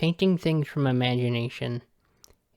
Painting things from imagination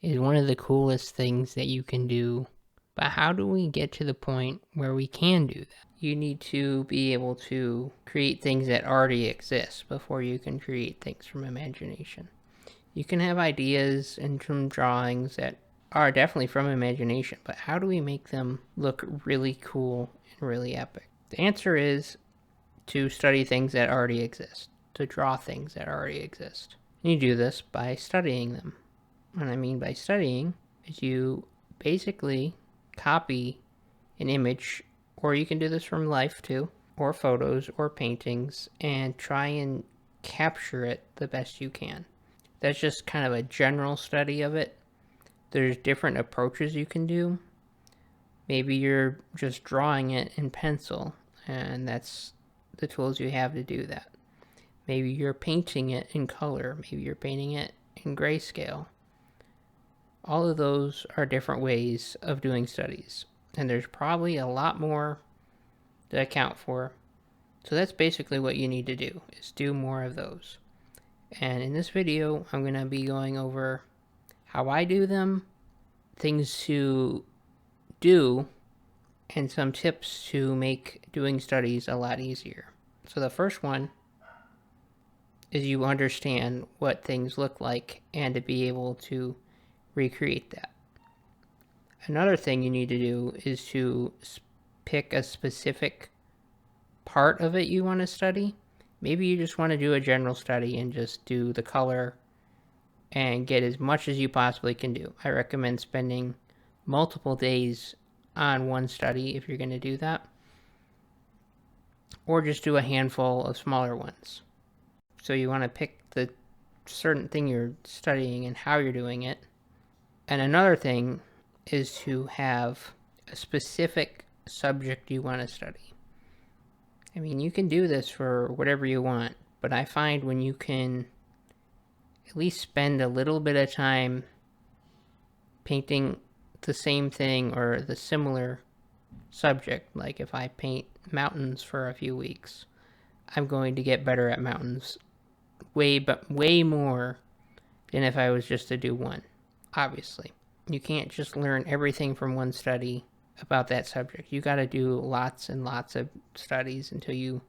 is one of the coolest things that you can do. But how do we get to the point where we can do that? You need to be able to create things that already exist before you can create things from imagination. You can have ideas and some drawings that are definitely from imagination, but how do we make them look really cool and really epic? The answer is to study things that already exist, to draw things that already exist. You do this by studying them. What I mean by studying is you basically copy an image, or you can do this from life too, or photos or paintings, and try and capture it the best you can. That's just kind of a general study of it. There's different approaches you can do. Maybe you're just drawing it in pencil, and that's the tools you have to do that. Maybe you're painting it in color. Maybe you're painting it in grayscale. All of those are different ways of doing studies, and there's probably a lot more to account for. So that's basically what you need to do, is do more of those. And in this video, I'm going to be going over how I do them, things to do, and some tips to make doing studies a lot easier. So the first one is you understand what things look like and to be able to recreate that. Another thing you need to do is to pick a specific part of it you want to study. Maybe you just want to do a general study and just do the color and get as much as you possibly can do. I recommend spending multiple days on one study if you're going to do that, or just do a handful of smaller ones. So you want to pick the certain thing you're studying and how you're doing it. And another thing is to have a specific subject you want to study. I mean, you can do this for whatever you want, but I find when you can at least spend a little bit of time painting the same thing or the similar subject, like if I paint mountains for a few weeks, I'm going to get better at mountains way more than if I was just to do one. Obviously, you can't just learn everything from one study about that subject. You got to do lots and lots of studies until you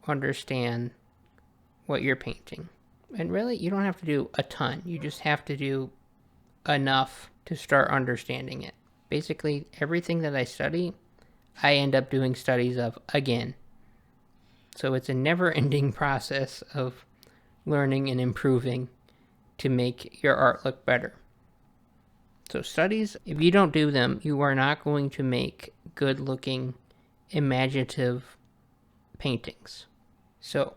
understand what you're painting. And really, you don't have to do a ton. You just have to do enough to start understanding it. Basically, everything that I study, I end up doing studies of again. So it's a never-ending process of learning and improving to make your art look better. So studies, if you don't do them, you are not going to make good-looking, imaginative paintings. So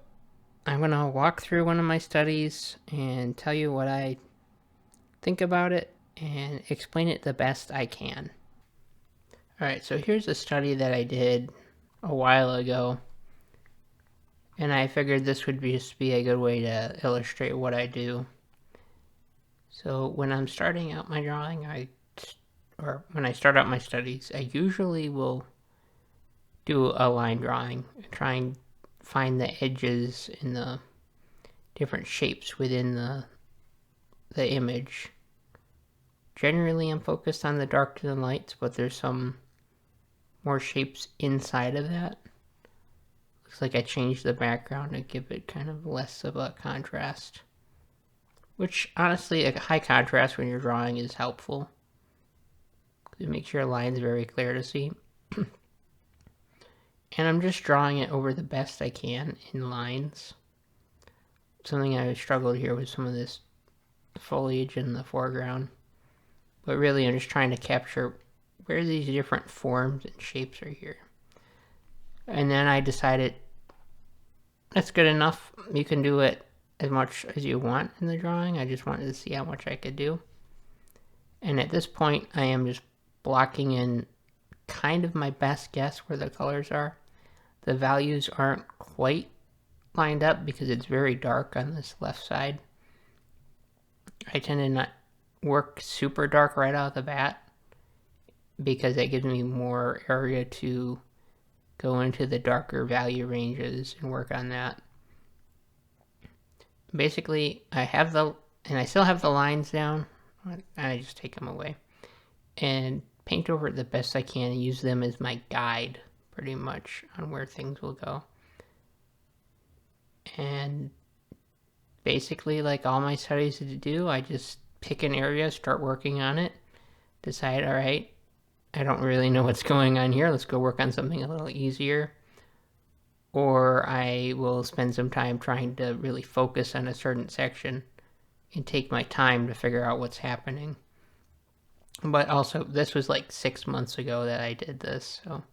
I'm going to walk through one of my studies and tell you what I think about it and explain it the best I can. Alright, so here's a study that I did a while ago, and I figured this would just be a good way to illustrate what I do. So when I'm starting out my drawing, or when I start out my studies, I usually will do a line drawing and try and find the edges and the different shapes within the image. Generally, I'm focused on the dark to the lights, but there's some more shapes inside of that. Looks like I changed the background to give it kind of less of a contrast. Which, honestly, a high contrast when you're drawing is helpful. It makes your lines very clear to see. And I'm just drawing it over the best I can in lines. Something I struggled here with some of this foliage in the foreground. But really, I'm just trying to capture where these different forms and shapes are here. And then I decided that's good enough. You can do it as much as you want in the drawing. I just wanted to see how much I could do. And at this point, I am just blocking in kind of my best guess where the colors are. The values aren't quite lined up because it's very dark on this left side. I tend to not work super dark right out of the bat because that gives me more area to go into the darker value ranges and work on that. Basically, I have the and I still have the lines down. I just take them away and paint over it the best I can and use them as my guide pretty much on where things will go. And basically, like all my studies to do, I just pick an area, start working on it, decide, all right, I don't really know what's going on here. Let's go work on something a little easier. Or I will spend some time trying to really focus on a certain section and take my time to figure out what's happening. But also, this was like 6 months ago that I did this, so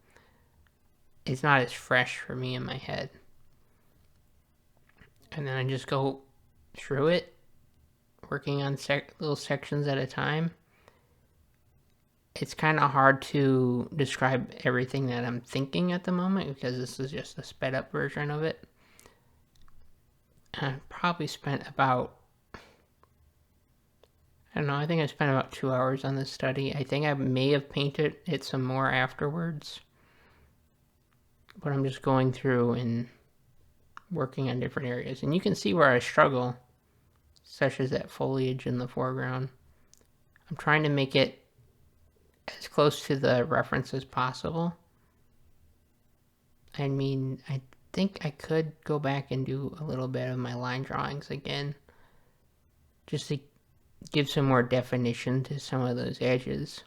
it's not as fresh for me in my head. And then I just go through it, working on little sections at a time. It's kind of hard to describe everything that I'm thinking at the moment because this is just a sped up version of it. I probably spent about, I don't know, I think I spent about 2 hours on this study. I think I may have painted it some more afterwards. But I'm just going through and working on different areas. And you can see where I struggle, such as that foliage in the foreground. I'm trying to make it as close to the reference as possible. I mean, I think I could go back and do a little bit of my line drawings again, just to give some more definition to some of those edges.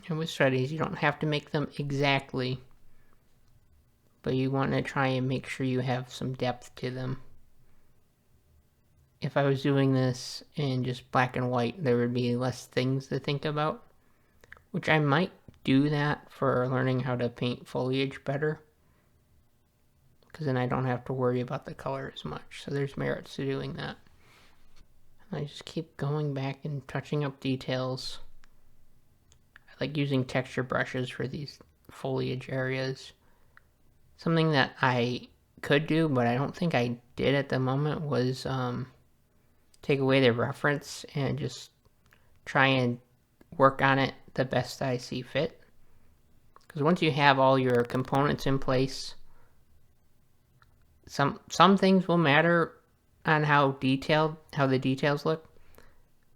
And with studies, you don't have to make them exactly, but you want to try and make sure you have some depth to them. If I was doing this in just black and white, there would be less things to think about, which I might do that for learning how to paint foliage better, because then I don't have to worry about the color as much. So there's merits to doing that. And I just keep going back and touching up details. I like using texture brushes for these foliage areas. Something that I could do, but I don't think I did at the moment, was take away the reference and just try and work on it the best I see fit. Because once you have all your components in place, some things will matter on how the details look,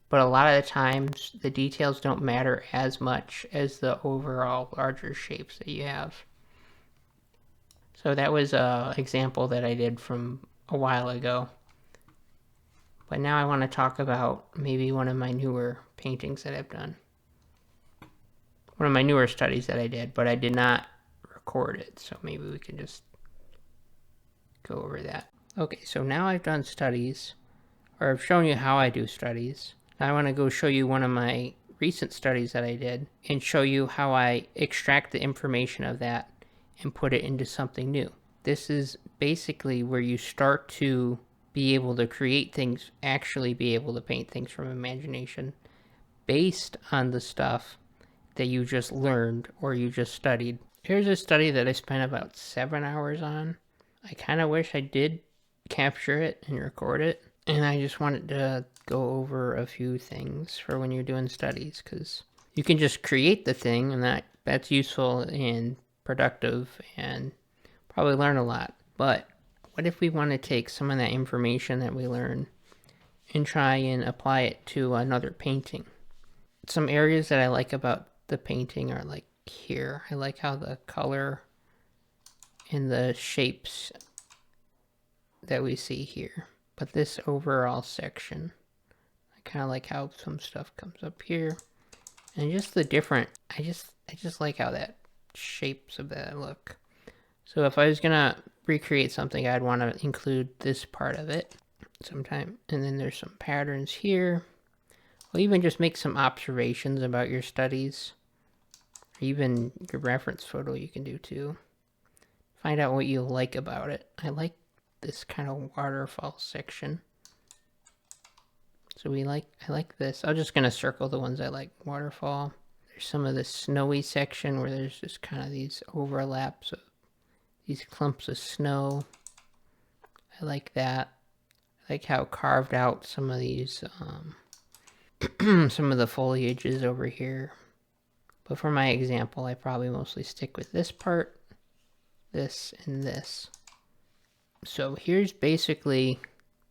but a lot of the times the details don't matter as much as the overall larger shapes that you have. So that was an example that I did from a while ago. But now I want to talk about maybe one of my newer paintings that I've done. One of my newer studies that I did, but I did not record it, so maybe we can just go over that. Okay, so now I've done studies, or I've shown you how I do studies. Now I want to go show you one of my recent studies that I did and show you how I extract the information of that and put it into something new. This is basically where you start to be able to create things, actually be able to paint things from imagination based on the stuff that you just learned or you just studied. Here's a study that I spent about 7 hours on. I kind of wish I did capture it and record it. And I just wanted to go over a few things for when you're doing studies, because you can just create the thing and that's useful and productive and probably learn a lot. But what if we want to take some of that information that we learn and try and apply it to another painting? Some areas that I like about the painting are like here. I like how the color and the shapes that we see here. But this overall section, I kind of like how some stuff comes up here. And just the different, I just like how that shapes of that look. So if I was gonna recreate something, I'd want to include this part of it sometime. And then there's some patterns here. Or even just make some observations about your studies. Or even your reference photo you can do too. Find out what you like about it. I like this kind of waterfall section. So I like this. I'm just gonna circle the ones I like. Waterfall. There's some of the snowy section where there's just kind of these overlaps of these clumps of snow. I like that. I like how carved out some of these, some of the foliage is over here. But for my example, I probably mostly stick with this part, this, and this. So here's basically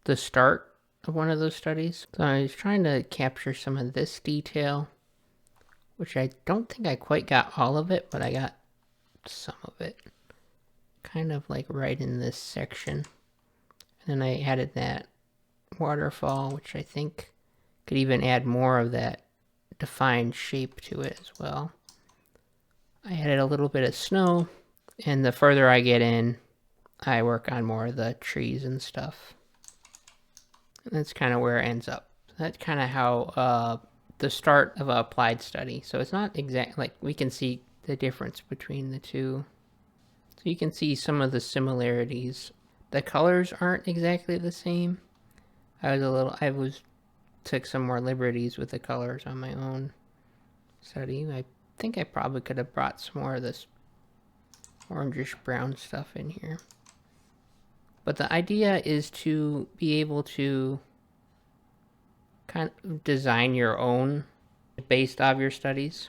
the start of one of those studies. So I was trying to capture some of this detail, which I don't think I quite got all of it, but I got some of it. Kind of like right in this section. And then I added that waterfall, which I think could even add more of that defined shape to it as well. I added a little bit of snow, and the further I get in, I work on more of the trees and stuff. And that's kind of where it ends up. That's kind of how the start of an applied study. So it's not exact, like we can see the difference between the two. So you can see some of the similarities. The colors aren't exactly the same. I took some more liberties with the colors on my own study. I think I probably could have brought some more of this orangish brown stuff in here. But the idea is to be able to kind of design your own based off your studies.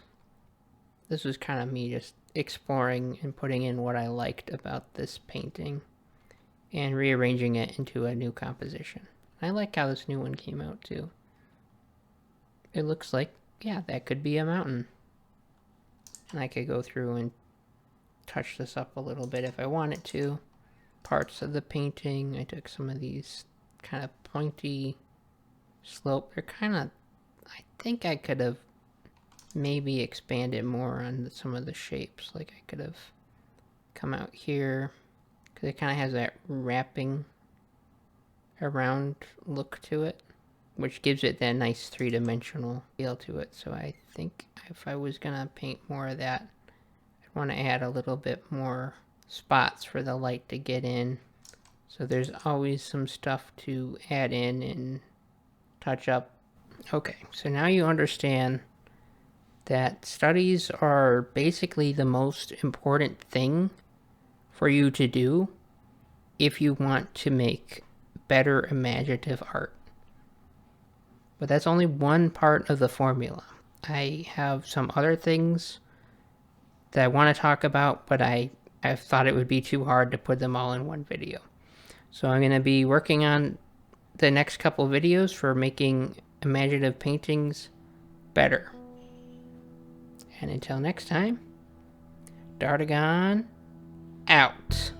This was kind of me just exploring and putting in what I liked about this painting and rearranging it into a new composition. I like how this new one came out too. It looks like, yeah, that could be a mountain. And I could go through and touch this up a little bit if I wanted to. Parts of the painting, I took some of these kind of pointy slope. They're kind of, I think I could have maybe expanded more on some of the shapes. Like I could have come out here, because it kind of has that wrapping around look to it, which gives it that nice three-dimensional feel to it. So I think if I was gonna paint more of that, I'd want to add a little bit more spots for the light to get in. So there's always some stuff to add in and touch up. Okay, so now you understand that studies are basically the most important thing for you to do if you want to make better imaginative art. But that's only one part of the formula. I have some other things that I want to talk about, but I thought it would be too hard to put them all in one video. So I'm going to be working on the next couple videos for making imaginative paintings better. And until next time, Dartagon out.